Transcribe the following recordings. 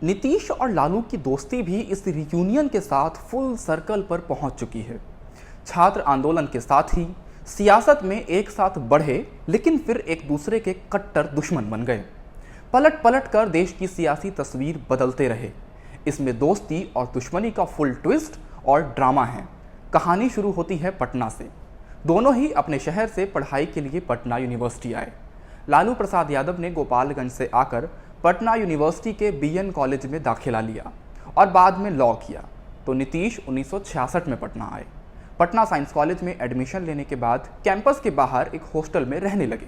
नीतीश और लालू की दोस्ती भी इस रियूनियन के साथ फुल सर्कल पर पहुंच चुकी है। छात्र आंदोलन के साथ ही सियासत में एक साथ बढ़े, लेकिन फिर एक दूसरे के कट्टर दुश्मन बन गए। पलट पलट कर देश की सियासी तस्वीर बदलते रहे। इसमें दोस्ती और दुश्मनी का फुल ट्विस्ट और ड्रामा है। कहानी शुरू होती है पटना से। दोनों ही अपने शहर से पढ़ाई के लिए पटना यूनिवर्सिटी आए। लालू प्रसाद यादव ने गोपालगंज से आकर पटना यूनिवर्सिटी के बीएन कॉलेज में दाखिला लिया और बाद में लॉ किया। तो नीतीश 1966 में पटना आए। पटना साइंस कॉलेज में एडमिशन लेने के बाद कैंपस के बाहर एक हॉस्टल में रहने लगे।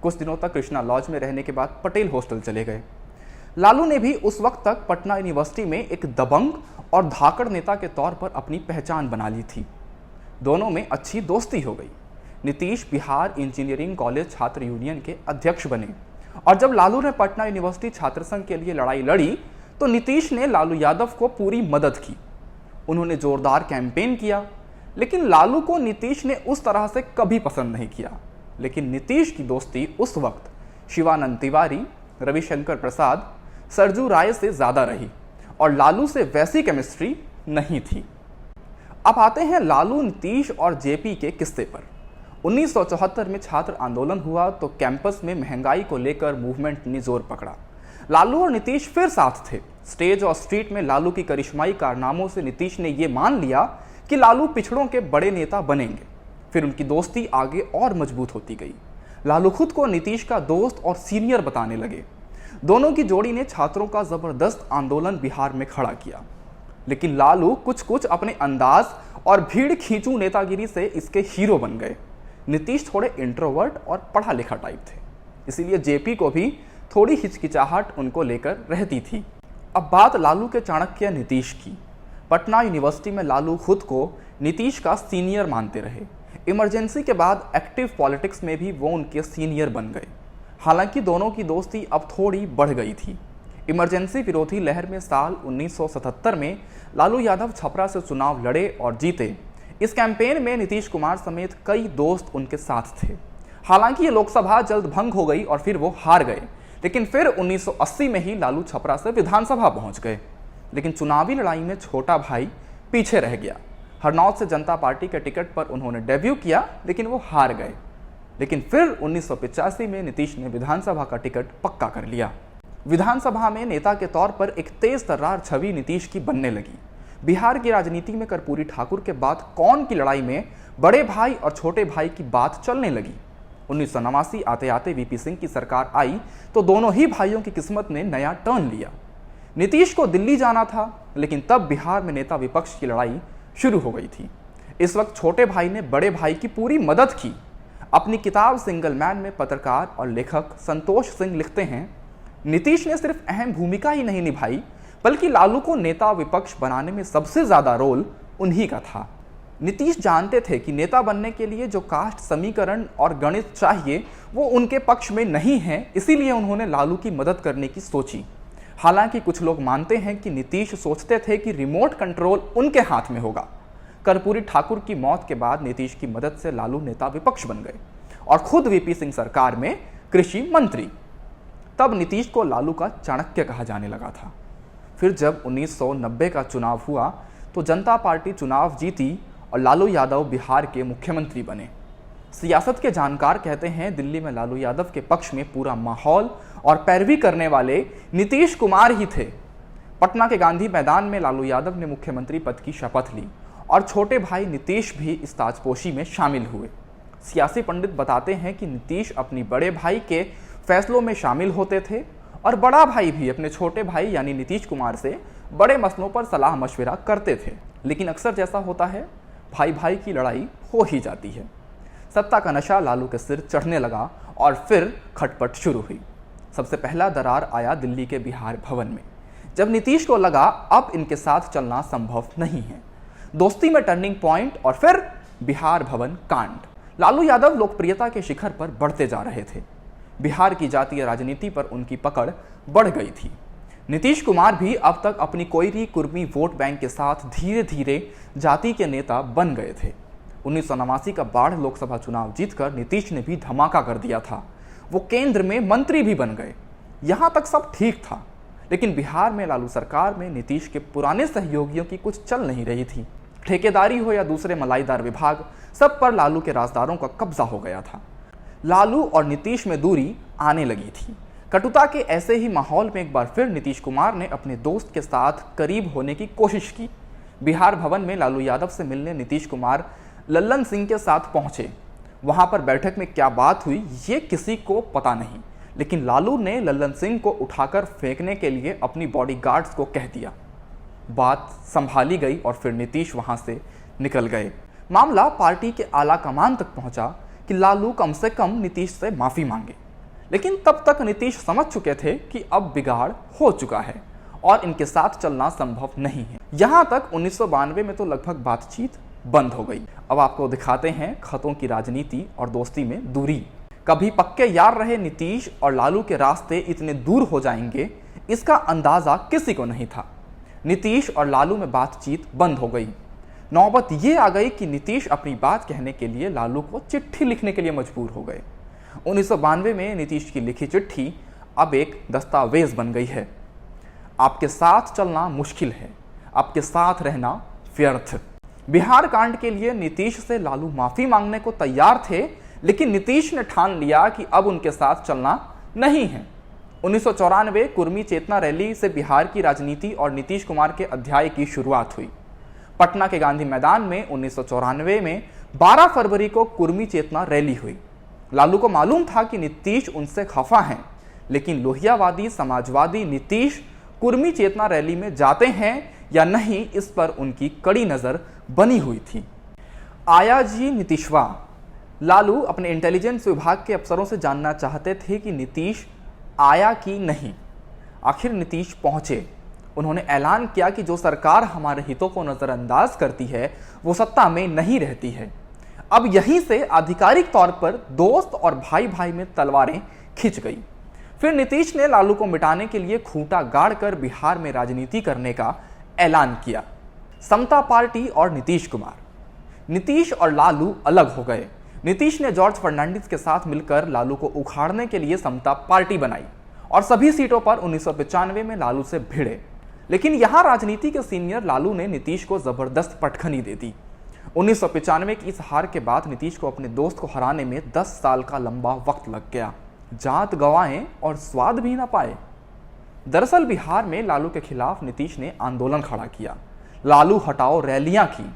कुछ दिनों तक कृष्णा लॉज में रहने के बाद पटेल हॉस्टल चले गए। लालू ने भी उस वक्त तक पटना यूनिवर्सिटी में एक दबंग और धाकड़ नेता के तौर पर अपनी पहचान बना ली थी। दोनों में अच्छी दोस्ती हो गई। नीतीश बिहार इंजीनियरिंग कॉलेज छात्र यूनियन के अध्यक्ष बने और जब लालू ने पटना यूनिवर्सिटी छात्र संघ के लिए लड़ाई लड़ी तो नीतीश ने लालू यादव को पूरी मदद की। उन्होंने जोरदार कैंपेन किया, लेकिन लालू को नीतीश ने उस तरह से कभी पसंद नहीं किया। लेकिन नीतीश की दोस्ती उस वक्त शिवानंद तिवारी, रविशंकर प्रसाद, सरजू राय से ज्यादा रही और लालू से वैसी केमिस्ट्री नहीं थी। अब आते हैं लालू, नीतीश और जेपी के किस्से पर। 1974 में छात्र आंदोलन हुआ तो कैंपस में महंगाई को लेकर मूवमेंट ने जोर पकड़ा। लालू और नीतीश फिर साथ थे। स्टेज और स्ट्रीट में लालू की करिश्माई कारनामों से नीतीश ने यह मान लिया कि लालू पिछड़ों के बड़े नेता बनेंगे। फिर उनकी दोस्ती आगे और मजबूत होती गई। लालू खुद को नीतीश का दोस्त और सीनियर बताने लगे। दोनों की जोड़ी ने छात्रों का जबरदस्त आंदोलन बिहार में खड़ा किया। लेकिन लालू कुछ अपने अंदाज और भीड़ खींचू नेतागिरी से इसके हीरो बन गए। नीतीश थोड़े इंट्रोवर्ट और पढ़ा लिखा टाइप थे, इसीलिए जेपी को भी थोड़ी हिचकिचाहट उनको लेकर रहती थी। अब बात लालू के चाणक्य नीतीश की। पटना यूनिवर्सिटी में लालू खुद को नीतीश का सीनियर मानते रहे। इमरजेंसी के बाद एक्टिव पॉलिटिक्स में भी वो उनके सीनियर बन गए। हालांकि दोनों की दोस्ती अब थोड़ी बढ़ गई थी। इमरजेंसी विरोधी लहर में साल 1977 में लालू यादव छपरा से चुनाव लड़े और जीते। इस कैंपेन में नीतीश कुमार समेत कई दोस्त उनके साथ थे। हालांकि ये लोकसभा जल्द भंग हो गई और फिर वो हार गए। लेकिन फिर 1980 में ही लालू छपरा से विधानसभा पहुंच गए। लेकिन चुनावी लड़ाई में छोटा भाई पीछे रह गया। हरनौत से जनता पार्टी के टिकट पर उन्होंने डेब्यू किया, लेकिन वो हार गए। लेकिन फिर 1985 में नीतीश ने विधानसभा का टिकट पक्का कर लिया। विधानसभा में नेता के तौर पर एक तेज तर्रार छवि नीतीश की बनने लगी। बिहार की राजनीति में कर्पूरी ठाकुर के बाद कौन की लड़ाई में बड़े भाई और छोटे भाई की बात चलने लगी। 1989 आते आते वीपी सिंह की सरकार आई तो दोनों ही भाइयों की किस्मत ने नया टर्न लिया। नीतीश को दिल्ली जाना था, लेकिन तब बिहार में नेता विपक्ष की लड़ाई शुरू हो गई थी। इस वक्त छोटे भाई ने बड़े भाई की पूरी मदद की। अपनी किताब सिंगल मैन में पत्रकार और लेखक संतोष सिंह लिखते हैं, नीतीश ने सिर्फ अहम भूमिका ही नहीं निभाई, बल्कि लालू को नेता विपक्ष बनाने में सबसे ज्यादा रोल उन्हीं का था। नीतीश जानते थे कि नेता बनने के लिए जो कास्ट समीकरण और गणित चाहिए वो उनके पक्ष में नहीं है, इसीलिए उन्होंने लालू की मदद करने की सोची। हालांकि कुछ लोग मानते हैं कि नीतीश सोचते थे कि रिमोट कंट्रोल उनके हाथ में होगा। कर्पूरी ठाकुर की मौत के बाद नीतीश की मदद से लालू नेता विपक्ष बन गए और खुद वीपी सिंह सरकार में कृषि मंत्री। तब नीतीश को लालू का चाणक्य कहा जाने लगा था। फिर जब 1990 का चुनाव हुआ तो जनता पार्टी चुनाव जीती और लालू यादव बिहार के मुख्यमंत्री बने। सियासत के जानकार कहते हैं दिल्ली में लालू यादव के पक्ष में पूरा माहौल और पैरवी करने वाले नीतीश कुमार ही थे। पटना के गांधी मैदान में लालू यादव ने मुख्यमंत्री पद की शपथ ली और छोटे भाई नीतीश भी इस ताजपोशी में शामिल हुए। सियासी पंडित बताते हैं कि नीतीश अपनी बड़े भाई के फैसलों में शामिल होते थे और बड़ा भाई भी अपने छोटे भाई यानी नीतीश कुमार से बड़े मसलों पर सलाह मशविरा करते थे। लेकिन अक्सर जैसा होता है, भाई भाई की लड़ाई हो ही जाती है। सत्ता का नशा लालू के सिर चढ़ने लगा और फिर खटपट शुरू हुई। सबसे पहला दरार आया दिल्ली के बिहार भवन में, जब नीतीश को लगा अब इनके साथ चलना संभव नहीं है। दोस्ती में टर्निंग पॉइंट और फिर बिहार भवन कांड। लालू यादव लोकप्रियता के शिखर पर बढ़ते जा रहे थे। बिहार की जातीय राजनीति पर उनकी पकड़ बढ़ गई थी। नीतीश कुमार भी अब तक अपनी कोयरी कुर्मी वोट बैंक के साथ धीरे धीरे जाति के नेता बन गए थे। 1989 का बाढ़ लोकसभा चुनाव जीतकर नीतीश ने भी धमाका कर दिया था। वो केंद्र में मंत्री भी बन गए। यहां तक सब ठीक था, लेकिन बिहार में लालू सरकार में नीतीश के पुराने सहयोगियों की कुछ चल नहीं रही थी। ठेकेदारी हो या दूसरे मलाईदार विभाग, सब पर लालू के राजदारों का कब्जा हो गया था। लालू और नीतीश में दूरी आने लगी थी। कटुता के ऐसे ही माहौल में एक बार फिर नीतीश कुमार ने अपने दोस्त के साथ करीब होने की कोशिश की। बिहार भवन में लालू यादव से मिलने नीतीश कुमार लल्लन सिंह के साथ पहुंचे। वहां पर बैठक में क्या बात हुई ये किसी को पता नहीं, लेकिन लालू ने लल्लन सिंह को उठाकर फेंकने के लिए अपनी बॉडीगार्ड्स को कह दिया। बात संभाली गई और फिर नीतीश वहां से निकल गए। मामला पार्टी के आला कमान तक पहुंचा कि लालू कम से कम नीतीश से माफी मांगे, लेकिन तब तक नीतीश समझ चुके थे कि अब बिगाड़ हो चुका है और इनके साथ चलना संभव नहीं है। यहां तक 1992 में तो लगभग बातचीत बंद हो गई। अब आपको दिखाते हैं खतों की राजनीति और दोस्ती में दूरी। कभी पक्के यार रहे नीतीश और लालू के रास्ते इतने दूर हो जाएंगे, इसका अंदाजा किसी को नहीं था। नीतीश और लालू में बातचीत बंद हो गई। नौबत ये आ गई कि नीतीश अपनी बात कहने के लिए लालू को चिट्ठी लिखने के लिए मजबूर हो गए। 1992 में नीतीश की लिखी चिट्ठी अब एक दस्तावेज बन गई है। आपके साथ चलना मुश्किल है, आपके साथ रहना व्यर्थ। बिहार कांड के लिए नीतीश से लालू माफी मांगने को तैयार थे, लेकिन नीतीश ने ठान लिया कि अब उनके साथ चलना नहीं है। 1994 कुर्मी चेतना रैली से बिहार की राजनीति और नीतीश कुमार के अध्याय की शुरुआत हुई। पटना के गांधी मैदान में 1994 में 12 फरवरी को कुर्मी चेतना रैली हुई। लालू को मालूम था कि नीतीश उनसे खफा हैं, लेकिन लोहियावादी समाजवादी नीतीश कुर्मी चेतना रैली में जाते हैं या नहीं, इस पर उनकी कड़ी नजर बनी हुई थी। आया जी नीतीशवा। लालू अपने इंटेलिजेंस विभाग के अफसरों से जानना चाहते थे कि नीतीश आया कि नहीं। आखिर नीतीश पहुंचे। उन्होंने ऐलान किया कि जो सरकार हमारे हितों को नजरअंदाज करती है वो सत्ता में नहीं रहती है। अब यहीं से आधिकारिक तौर पर दोस्त और भाई भाई में तलवारें खिंच गई। फिर नीतीश ने लालू को मिटाने के लिए खूंटा गाड़कर बिहार में राजनीति करने का ऐलान किया। समता पार्टी और नीतीश कुमार। नीतीश और लालू अलग हो गए। नीतीश ने जॉर्ज फर्नांडिस के साथ मिलकर लालू को उखाड़ने के लिए समता पार्टी बनाई और सभी सीटों पर 1995 में लालू से भिड़े। लेकिन यहां राजनीति के सीनियर लालू ने नीतीश को जबरदस्त पटखनी दे दी। 1995 की इस हार के बाद नीतीश को अपने दोस्त को हराने में 10 साल का लंबा वक्त लग गया। जात गंवाएं और स्वाद भी ना पाए। दरअसल बिहार में लालू के खिलाफ नीतीश ने आंदोलन खड़ा किया, लालू हटाओ रैलियां की।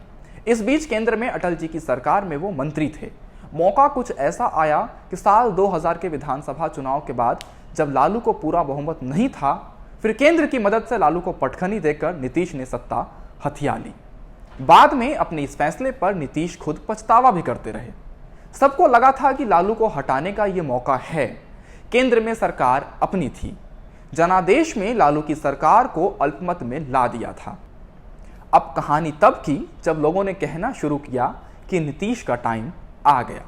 इस बीच केंद्र में अटल जी की सरकार में वो मंत्री थे। मौका कुछ ऐसा आया कि साल 2000 के विधानसभा चुनाव के बाद जब लालू को पूरा बहुमत नहीं था, फिर केंद्र की मदद से लालू को पटखनी देकर नीतीश ने सत्ता हथिया ली। बाद में अपने इस फैसले पर नीतीश खुद पछतावा भी करते रहे। सबको लगा था कि लालू को हटाने का ये मौका है। केंद्र में सरकार अपनी थी। जनादेश में लालू की सरकार को अल्पमत में ला दिया था। अब कहानी तब की जब लोगों ने कहना शुरू किया कि नीतीश का टाइम आ गया।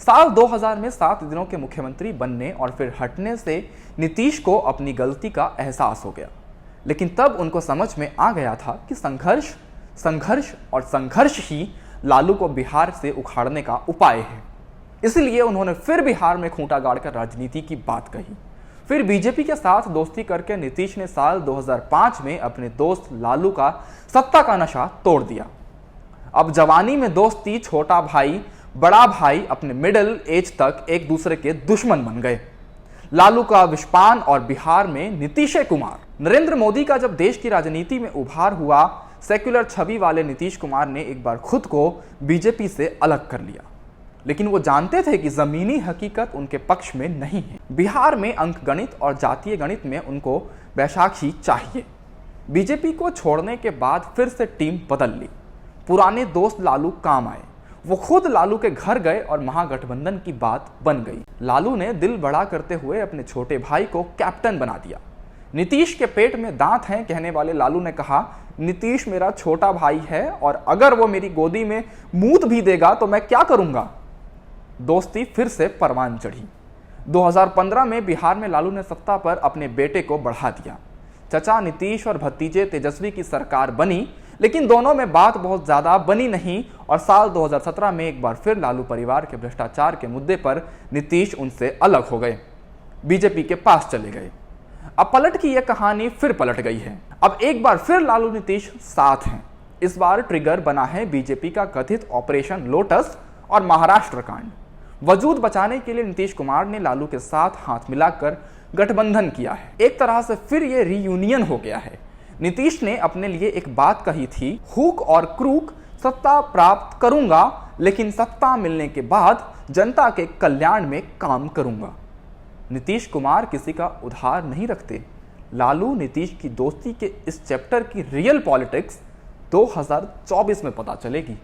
साल 2000 में 7 दिनों के मुख्यमंत्री बनने और फिर हटने से नीतीश को अपनी गलती का एहसास हो गया। लेकिन तब उनको समझ में आ गया था कि संघर्ष ही लालू को बिहार से उखाड़ने का उपाय है। इसलिए उन्होंने फिर बिहार में खूंटा गाड़कर राजनीति की बात कही। फिर बीजेपी के साथ दोस्ती करके नीतीश ने साल 2005 में अपने दोस्त लालू का सत्ता का नशा तोड़ दिया। अब जवानी में दोस्ती, छोटा भाई बड़ा भाई अपने मिडिल एज तक एक दूसरे के दुश्मन बन गए। लालू का विस्पान और बिहार में नीतीश कुमार। नरेंद्र मोदी का जब देश की राजनीति में उभार हुआ, सेक्युलर छवि वाले नीतीश कुमार ने एक बार खुद को बीजेपी से अलग कर लिया। लेकिन वो जानते थे कि जमीनी हकीकत उनके पक्ष में नहीं है। बिहार में अंकगणित और जातीय गणित में उनको बैसाखी चाहिए। बीजेपी को छोड़ने के बाद फिर से टीम बदल ली। पुराने दोस्त लालू काम आए। वो खुद लालू के घर गए और महागठबंधन की बात बन गई। लालू ने दिल बड़ा करते हुए अपने छोटे भाई को कैप्टन बना दिया। नीतीश के पेट में दांत हैं कहने वाले लालू ने कहा, नीतीश मेरा छोटा भाई है और अगर वो मेरी गोदी में मूत भी देगा तो मैं क्या करूंगा। दोस्ती फिर से परवान चढ़ी। 2015 में बिहार में लालू ने सत्ता पर अपने बेटे को बढ़ा दिया। चचा नीतीश और भतीजे तेजस्वी की सरकार बनी, लेकिन दोनों में बात बहुत ज्यादा बनी नहीं और साल 2017 में एक बार फिर लालू परिवार के भ्रष्टाचार के मुद्दे पर नीतीश उनसे अलग हो गए, बीजेपी के पास चले गए। अब पलट की यह कहानी फिर पलट गई है। अब एक बार फिर लालू नीतीश साथ हैं। इस बार ट्रिगर बना है बीजेपी का कथित ऑपरेशन लोटस और महाराष्ट्र कांड। वजूद बचाने के लिए नीतीश कुमार ने लालू के साथ हाथ मिलाकर गठबंधन किया है। एक तरह से फिर ये रीयूनियन हो गया है। नीतीश ने अपने लिए एक बात कही थी, हुक और क्रूक सत्ता प्राप्त करूंगा, लेकिन सत्ता मिलने के बाद जनता के कल्याण में काम करूंगा। नीतीश कुमार किसी का उधार नहीं रखते। लालू नीतीश की दोस्ती के इस चैप्टर की रियल पॉलिटिक्स 2024 में पता चलेगी।